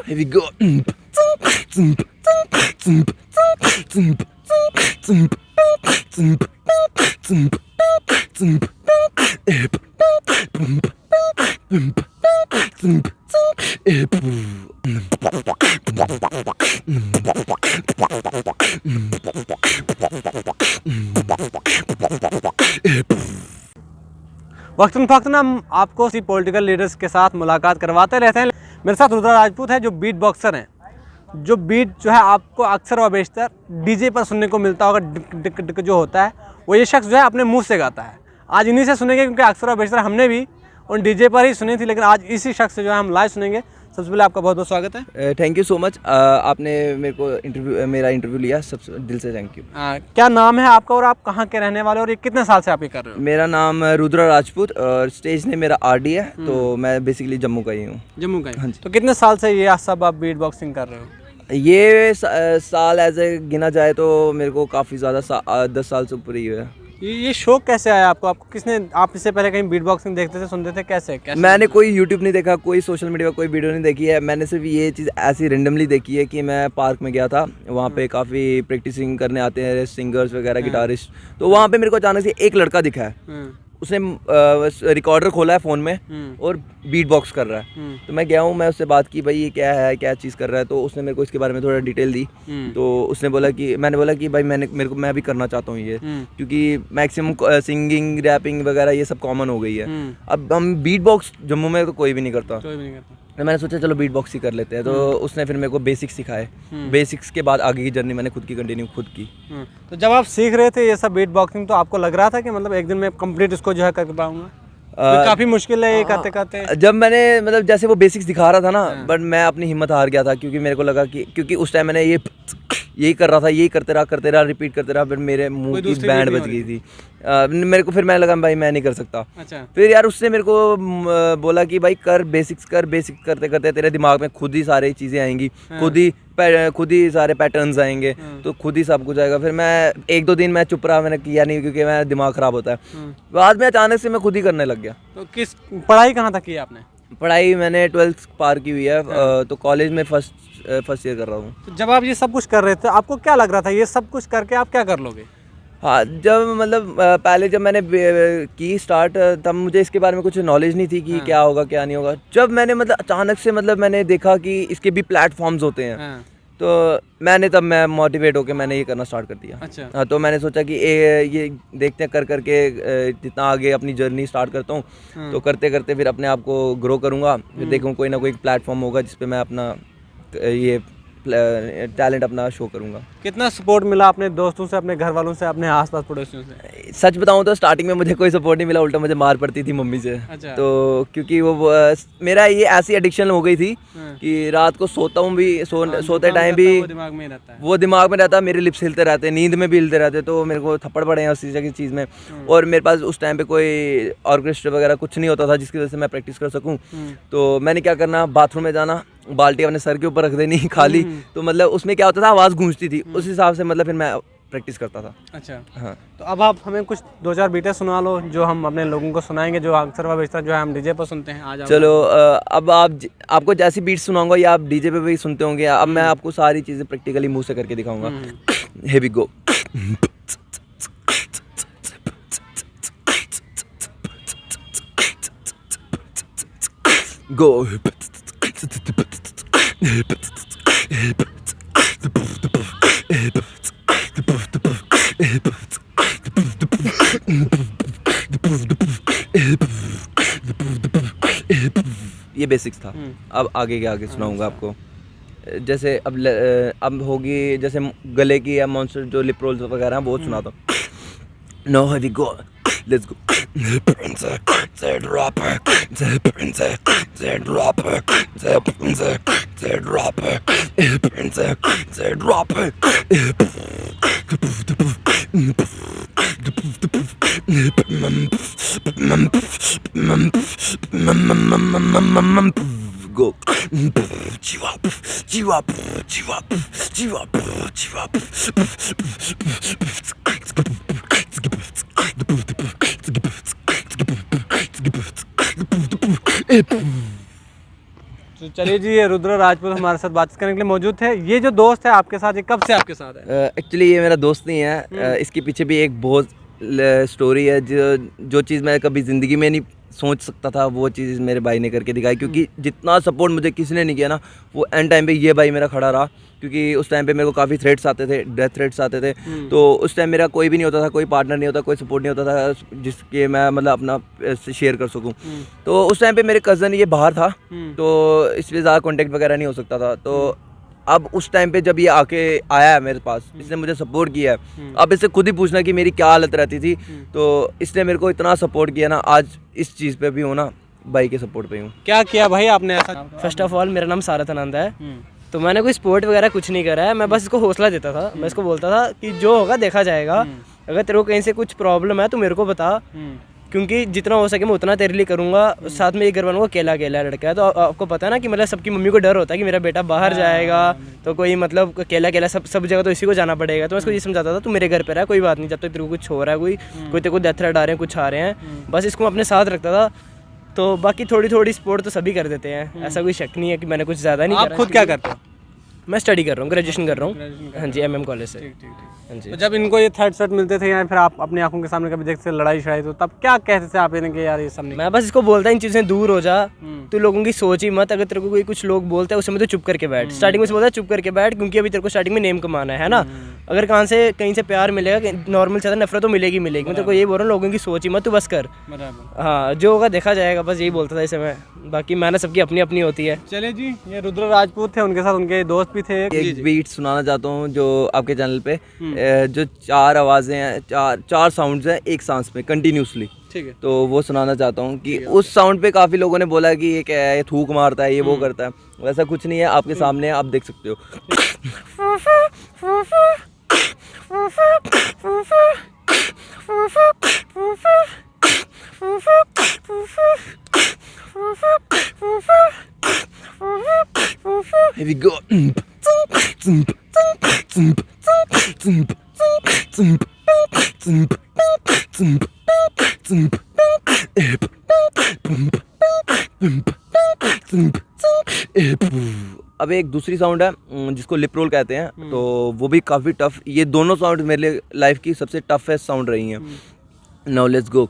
Here we go. वक्तन फ़क्तन हम आपको सी political leaders के साथ मुलाकात करवाते रहते हैं। मेरे साथ रुद्रा राजपूत है जो बीट बॉक्सर हैं। जो बीट जो है आपको अक्सर व बेशतर डीजे पर सुनने को मिलता होगा, डिक डिक डिक जो होता है वो ये शख्स जो है अपने मुंह से गाता है। आज इन्हीं से सुनेंगे क्योंकि अक्सर व बेशतर हमने भी उन डीजे पर ही सुनी थी, लेकिन आज इसी शख्स से जो है हम लाइव सुनेंगे। सबसे पहले आपका बहुत बहुत स्वागत है। थैंक यू सो मच, आपने मेरा इंटरव्यू लिया, सबसे दिल से थैंक यू। क्या नाम है आपका और आप कहाँ के रहने वाले और ये कितने साल से आप ये कर रहे हो? मेरा नाम रुद्रा राजपूत और स्टेज ने मेरा आरडी है, तो मैं बेसिकली जम्मू का ही हूँ। जम्मू का ही? हाँ जी। तो कितने साल से ये सब आप बीट बॉक्सिंग कर रहे हो? ये साल एज ए गिना जाए तो मेरे को काफ़ी ज़्यादा 10 साल से ऊपर ही है। ये शौक कैसे आया आपको? आपको किसने, आप इससे पहले कहीं बीट बॉक्सिंग देखते थे, सुनते थे, कैसे मैंने कोई यूट्यूब नहीं देखा, कोई सोशल मीडिया कोई वीडियो नहीं देखी है। मैंने सिर्फ ये चीज़ ऐसी रेंडमली देखी है कि मैं पार्क में गया था, वहाँ पे काफ़ी प्रैक्टिसिंग करने आते हैं सिंगर्स वगैरह, गिटारिस्ट। तो वहाँ पे मेरे को अचानक से एक लड़का दिखा है, उसने रिकॉर्डर खोला है फ़ोन में और बीट बॉक्स कर रहा है। तो मैं गया हूँ, मैं उससे बात की, भाई ये क्या है, क्या चीज़ कर रहा है। तो उसने मेरे को इसके बारे में थोड़ा डिटेल दी। तो उसने बोला कि, मैंने बोला कि भाई मैं भी करना चाहता हूँ ये, क्योंकि मैक्सिमम सिंगिंग रैपिंग वगैरह ये सब कॉमन हो गई है। अब हम बीट बॉक्स जम्मू में तो कोई भी नहीं करता, तो मैंने सोचा चलो बीट बॉक्स ही कर लेते हैं। तो उसने फिर मेरे को बेसिक्स सिखाए। बेसिक्स के बाद आगे की जर्नी मैंने खुद की कंटिन्यू खुद की। तो जब आप सीख रहे थे ये सब बीट बॉक्सिंग, तो आपको लग रहा था कि मतलब एक दिन में कंप्लीट इसको जो है कर पाऊंगा? काफ़ी मुश्किल है ये करते करते। जब मैंने मतलब जैसे वो बेसिक्स दिखा रहा था ना, बट मैं अपनी हिम्मत हार गया था, क्योंकि मेरे को लगा कि क्योंकि उस टाइम मैंने यही कर रहा था, यही करते रहा रिपीट करते रहा, फिर मेरे मुंह की बैंड बज गई थी। मेरे को फिर मैं लगा भाई मैं नहीं कर सकता। अच्छा। फिर यार उसने मेरे को बोला कि भाई कर बेसिक्स करते करते तेरे दिमाग में खुद ही सारी चीज़ें आएंगी, खुद ही सारे पैटर्न्स आएंगे, तो खुद ही सब कुछ आएगा। फिर मैं 1-2 दिन मैं चुप रहा, मैंने किया नहीं, क्योंकि मेरा दिमाग ख़राब होता है। बाद में अचानक से मैं खुद ही करने लग गया। तो किस पढ़ाई कहाँ तक की आपने? पढ़ाई मैंने 12th पार की हुई है, तो कॉलेज में फर्स्ट ईयर कर रहा हूँ। तो जब आप ये सब कुछ कर रहे थे, आपको क्या लग रहा था ये सब कुछ करके आप क्या कर लोगे? हाँ, जब मतलब पहले जब मैंने की स्टार्ट, तब मुझे इसके बारे में कुछ नॉलेज नहीं थी कि क्या होगा क्या नहीं होगा। जब मैंने मतलब अचानक से मतलब मैंने देखा कि इसके भी प्लेटफॉर्म्स होते हैं, तो मैं मोटिवेट होकर मैंने ये करना स्टार्ट कर दिया। अच्छा। हाँ, तो मैंने सोचा कि ये देखते कर करके जितना आगे अपनी जर्नी स्टार्ट करता हूँ, तो करते करते फिर अपने आप को ग्रो करूँगा। फिर देखूँ कोई ना कोई प्लेटफॉर्म होगा जिस पे मैं अपना ये टैलेंट अपना शो करूँगा। कितना सपोर्ट मिला अपने दोस्तों से, अपने घर वालों से, अपने आसपास पड़ोसियों से? सच बताऊँ तो स्टार्टिंग में मुझे कोई सपोर्ट नहीं मिला, उल्टा मुझे मार पड़ती थी मम्मी से। अच्छा। तो क्योंकि वो मेरा ये ऐसी एडिक्शन हो गई थी कि रात को सोता हूँ भी, सोते टाइम भी वो दिमाग में रहता, मेरे लिप्स हिलते रहते, नींद में भी हिलते रहते। तो मेरे को थप्पड़ पड़े हैं उसी की चीज़ में। और मेरे पास उस टाइम पे कोई ऑर्केस्ट्रा वगैरह कुछ नहीं होता था जिसकी वजह से मैं प्रैक्टिस कर सकूँ। तो मैंने क्या करना, बाथरूम में जाना, बाल्टी अपने सर के ऊपर रख देनी खाली, तो मतलब उसमें क्या होता था, आवाज़ गूंजती थी, उस हिसाब से मतलब फिर मैं प्रैक्टिस करता था। अच्छा। हाँ। तो अब आप हमें कुछ 2-4 बीटें सुना लो जो हम अपने लोगों को सुनाएंगे, जो अक्सर व बेशतर जो है हम डीजे पर सुनते हैं। आज चलो, अब आपको जैसी बीट सुनाऊंगा या आप डीजे पे भी सुनते होंगे, अब मैं आपको सारी चीज़ें प्रैक्टिकली मुंह से करके दिखाऊंगा। Here we go. Go. ये बेसिक्स था। अब आगे के आगे सुनाऊंगा आपको। जैसे अब होगी जैसे गले की या मॉन्स्टर जो लिप रोल्स वगैरह हैं वो सुनाता हूँ। Know heavy go, let's go. go. Chiva, chiva, chiva, chiva, chiva. तो चलिए जी, ये रुद्र राजपूत हमारे साथ बातचीत करने के लिए मौजूद थे। ये जो दोस्त है आपके साथ, ये कब से आपके साथ है? एक्चुअली ये मेरा दोस्त नहीं है, इसके पीछे भी एक बहुत स्टोरी है। जो चीज़ मैं कभी ज़िंदगी में नहीं सोच सकता था, वो चीज़ मेरे भाई ने करके दिखाई। क्योंकि जितना सपोर्ट मुझे किसी ने नहीं किया ना, वो एंड टाइम पे ये भाई मेरा खड़ा रहा। क्योंकि उस टाइम पे मेरे को काफ़ी थ्रेट्स आते थे, डेथ थ्रेट्स आते थे। तो उस टाइम मेरा कोई भी नहीं होता था, कोई पार्टनर नहीं होता, कोई सपोर्ट नहीं होता था जिसके मैं मतलब अपना शेयर कर सकूं। तो उस टाइम पे मेरे कज़न ये बाहर था, तो इसलिए ज़्यादा कॉन्टेक्ट वगैरह नहीं हो सकता था। तो अब उस टाइम पे जब ये आके आया है मेरे पास, इसने मुझे सपोर्ट किया है। अब इससे खुद ही पूछना कि मेरी क्या हालत रहती थी। तो इसने मेरे को इतना सपोर्ट किया ना, आज इस चीज़ पे भी हूँ ना, भाई के सपोर्ट पे हूँ। क्या किया भाई आपने ऐसा? फर्स्ट ऑफ ऑल मेरा नाम सारथ आनंद है। तो मैंने कोई स्पोर्ट वगैरह कुछ नहीं करा है, मैं बस इसको हौसला देता था। मैं इसको बोलता था कि जो होगा देखा जाएगा, अगर तेरे को कहीं से कुछ प्रॉब्लम है तो मेरे को बता, क्योंकि जितना हो सके मैं उतना तेरे लिए करूँगा। साथ में ये घर वालों को अकेला अकेला लड़का है, तो आपको पता है ना कि मतलब सबकी मम्मी को डर होता है कि मेरा बेटा बाहर जाएगा तो कोई मतलब अकेला अकेला सब जगह तो इसी को जाना पड़ेगा। तो मैं इसको ये समझाता था, तू मेरे घर पे रहा, कोई बात नहीं, जब तक तेरे को कुछ हो रहा है, कोई तेरे को डेथ थ्रेट आ रहे हैं, कुछ आ रहे हैं, बस इसको अपने साथ रखता था। तो बाकी थोड़ी थोड़ी सपोर्ट तो सभी कर देते हैं, ऐसा कोई शक नहीं है कि मैंने कुछ ज़्यादा नहीं आप खुद क्या करते हो? मैं स्टडी कर रहा हूँ, ग्रेजुएशन कर रहा हूँ। हाँ जी, MM कॉलेज से। हाँ जी। तो जब इनको ये थ्रेट सेट मिलते थे या फिर आप अपनी आंखों के सामने कभी देखते थे लड़ाई शड़ाई, तो तब क्या कहते थे आप इन्हें कि यार ये सब नहीं? मैं बस इसको बोलता इन चीज़ों से दूर हो जा, तू लोगों की सोच ही मत। अगर तेरे को कोई कुछ लोग बोलते हैं उस समय तो चुप करके बैठ। स्टार्टिंग में से बोलता है चुप करके बैठ, क्योंकि अभी तेरे को स्टार्टिंग में नेम कमाना है ना। अगर कहीं से प्यार मिलेगा, नॉर्मल ज़्यादा नफरत तो मिलेगी। मैं तेरे को यही बोल रहा हूँ, लोगों की सोच ही मत, तू बस कर। हाँ, जो होगा देखा जाएगा, बस यही बोलता था इस समय। बाकी मेहनत सबकी अपनी अपनी होती है। चलिए जी, ये रुद्र राजपूत थे, उनके साथ उनके दोस्त भी थे। एक बीट सुनाना चाहता हूँ जो आपके चैनल पे, जो 4 आवाज़ें हैं, 4 साउंड्स हैं एक सांस में कंटिन्यूसली। ठीक है। तो वो सुनाना चाहता हूँ कि उस साउंड पे काफ़ी लोगों ने बोला कि ये क्या है, ये थूक मारता है, ये वो करता है। वैसा कुछ नहीं है, आपके सामने है, आप देख सकते हो। Here we go. अब एक दूसरी साउंड है जिसको लिप रोल कहते हैं, तो वो भी काफ़ी टफ। ये दोनों साउंड मेरे लिए लाइफ की सबसे टफेस्ट साउंड रही हैं। Now let's go.